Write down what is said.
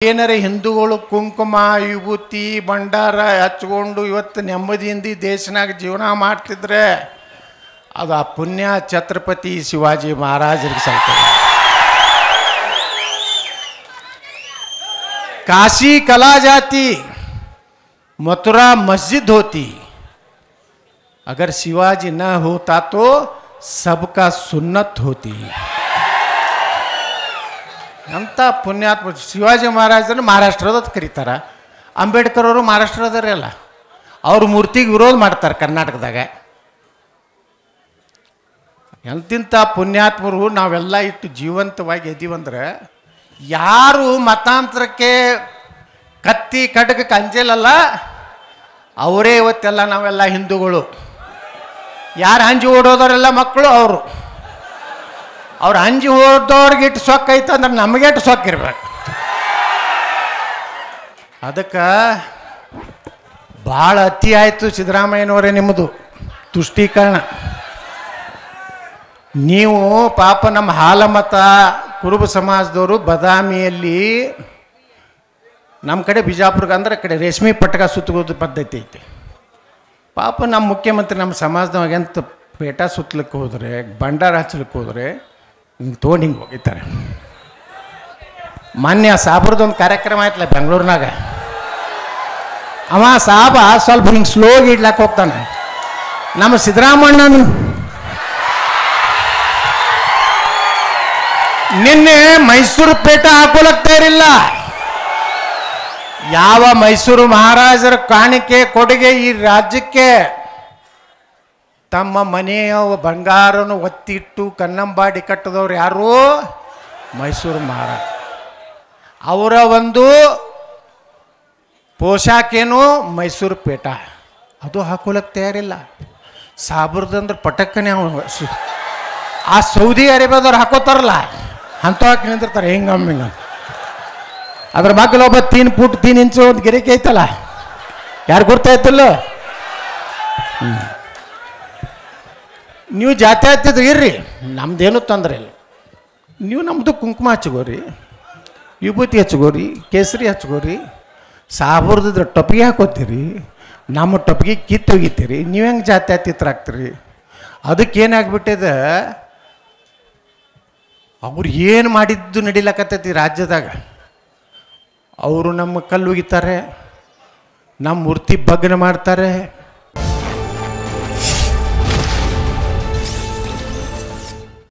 ಏನರೆ ಹಿಂದೂಗಳು ಕುಂಕುಮ ವಿಭೂತಿ ಭಂಡಾರ ಹಚ್ಕೊಂಡು ಇವತ್ತು ನೆಮ್ಮದಿಯಿಂದ ದೇಶನಾಗ ಜೀವನ ಮಾಡ್ತಿದ್ರೆ ಅದು ಆ ಪುಣ್ಯ ಛತ್ರಪತಿ ಶಿವಾಜಿ ಮಹಾರಾಜರಿಗೆ ಸಲ್ತದೆ. काशी कला जाती मथुरा मस्जिद होती, अगर शिवाजी न होता तो सबका सुन्नत होती. ಅಂತ ಪುಣ್ಯಾತ್ಮ ಶಿವಾಜಿ ಮಹಾರಾಜರನ್ನು ಮಹಾರಾಷ್ಟ್ರದದ್ದು ಕರೀತಾರೆ. ಅಂಬೇಡ್ಕರ್ ಅವರು ಮಹಾರಾಷ್ಟ್ರದವ್ರೇ ಅಲ್ಲ, ಅವ್ರ ಮೂರ್ತಿಗೆ ವಿರೋಧ ಮಾಡ್ತಾರೆ ಕರ್ನಾಟಕದಾಗ. ಎಂತಿಂಥ ಪುಣ್ಯಾತ್ಮರು ನಾವೆಲ್ಲ ಇಟ್ಟು ಜೀವಂತವಾಗಿ ಎದ್ದೀವಂದ್ರೆ ಯಾರು ಮತಾಂತರಕ್ಕೆ ಕತ್ತಿ ಖಡ್ಗಕ್ಕೆ ಅಂಜಲಲ್ಲ ಅವರೇ ಇವತ್ತೆಲ್ಲ ನಾವೆಲ್ಲ ಹಿಂದೂಗಳು. ಯಾರು ಅಂಜಿ ಓಡೋದವರೆಲ್ಲ ಮಕ್ಕಳು ಅವರು. ಅವ್ರು ಅಂಜಿ ಓದೋರ್ಗೆ ಇಟ್ಟು ಸೊಕ್ಕ ಐತೆ ಅಂದ್ರೆ ನಮಗೆ ಇಟ್ಟು ಸೊಕ್ಕ ಇರ್ಬೇಕು. ಅದಕ್ಕೆ ಭಾಳ ಅತಿ ಆಯಿತು ಸಿದ್ದರಾಮಯ್ಯನವರೇ ನಿಮ್ಮದು ತುಷ್ಟೀಕರಣ. ನೀವು ಪಾಪ ನಮ್ಮ ಹಾಲಮತ ಕುರುಬ ಸಮಾಜದವರು ಬದಾಮಿಯಲ್ಲಿ ನಮ್ಮ ಕಡೆ ಬಿಜಾಪುರಕ್ಕೆ ಅಂದ್ರೆ ಕಡೆ ರೇಷ್ಮೆ ಪಟ್ಟಕ ಸುತ್ತಗೋದು ಪದ್ಧತಿ ಐತಿ. ಪಾಪ ನಮ್ಮ ಮುಖ್ಯಮಂತ್ರಿ ನಮ್ಮ ಸಮಾಜದವಾಗ ಎಂತ ಪೇಟ ಸುತ್ತಲಿಕ್ಕೆ ಹೋದರೆ ಭಂಡಾರ ಹಚ್ಚಲಿಕ್ಕೆ ಹೋದರೆ ಹಿಂಗೆ ತೊಗೊಂಡು ಹಿಂಗೆ ಹೋಗಿತಾರೆ. ಮೊನ್ನೆ ಸಾಬ್ರದೊಂದು ಕಾರ್ಯಕ್ರಮ ಆಯ್ತಲ್ಲ ಬೆಂಗಳೂರಿನಾಗ, ಅವ ಸಾಬ ಸ್ವಲ್ಪ ಹಿಂಗೆ ಸ್ಲೋಗಿ ಇಡ್ಲಾಕ್ಕೆ ಹೋಗ್ತಾನೆ. ನಮ್ಮ ಸಿದ್ದರಾಮಣ್ಣನ ನಿನ್ನೆ ಮೈಸೂರು ಪೇಟ ಹಾಕೋಲಕ್ತಾ ಇರಲಿಲ್ಲ. ಯಾವ ಮೈಸೂರು ಮಹಾರಾಜರ ಕಾಣಿಕೆ ಕೊಡುಗೆ ಈ ರಾಜ್ಯಕ್ಕೆ ತಮ್ಮ ಮನೆಯ ಬಂಗಾರನು ಒತ್ತಿಟ್ಟು ಕನ್ನಂಬಾಡಿ ಕಟ್ಟದವ್ರು ಯಾರು? ಮೈಸೂರು ಮಹಾರಾಜ. ಅವರ ಒಂದು ಪೋಷಾಕೇನು ಮೈಸೂರು ಪೇಟ, ಅದು ಹಾಕೋಲಕ್ಕೆ ತಯಾರಿಲ್ಲ. ಸಾಬ್ರದಂದ್ರೆ ಪಟಕ್ಕನೆ ಆ ಸೌದಿ ಅರೇಬಿಯಾದವ್ರು ಹಾಕೋತಾರಲ್ಲ ಅಂತ ಹಾಕಿ ನಿಂತಿರ್ತಾರೆ ಹಿಂಗಮ್ಮ ಹಿಂಗ. ಅದ್ರ ಮಗ್ಗಲು ಒಬ್ಬ 3 ಫೂಟ್ 3 ಇಂಚು ಒಂದು ಗಿರಿಕೆ ಐತಲ್ಲ, ಯಾರು ಗುರ್ತಾಯ್ತಲ್ಲ. ನೀವು ಜಾತಿ ಹತ್ತಿದ್ರು ಇರ್ರಿ, ನಮ್ದೇನು ತೊಂದರೆ ಇಲ್ಲ. ನೀವು ನಮ್ಮದು ಕುಂಕುಮ ಹಚ್ಕೋರಿ, ವಿಭೂತಿ ಹಚ್ಕೋರಿ, ಕೇಸರಿ ಹಚ್ಕೋರಿ, ಸಾಬ್ರದಿದ್ರೆ ಟೊಪ್ಪಿಗೆ ಹಾಕೋತೀರಿ, ನಮ್ಮ ಟೊಪ್ಪಿಗೆ ಕಿತ್ತು ಹೋಗಿತೀರಿ. ನೀವು ಹೆಂಗೆ ಜಾತಿ ಹತ್ತಿತ್ರಾಗ್ತೀರಿ? ಅದಕ್ಕೇನಾಗ್ಬಿಟ್ಟಿದೆ, ಅವ್ರು ಏನು ಮಾಡಿದ್ದು ನಡಿಲಕತ್ತೈತಿ ರಾಜ್ಯದಾಗ. ಅವರು ನಮ್ಮ ಕಲ್ಲು ಒಗಿತಾರೆ, ನಮ್ಮ ಮೂರ್ತಿ ಭಗ್ನ ಮಾಡ್ತಾರೆ,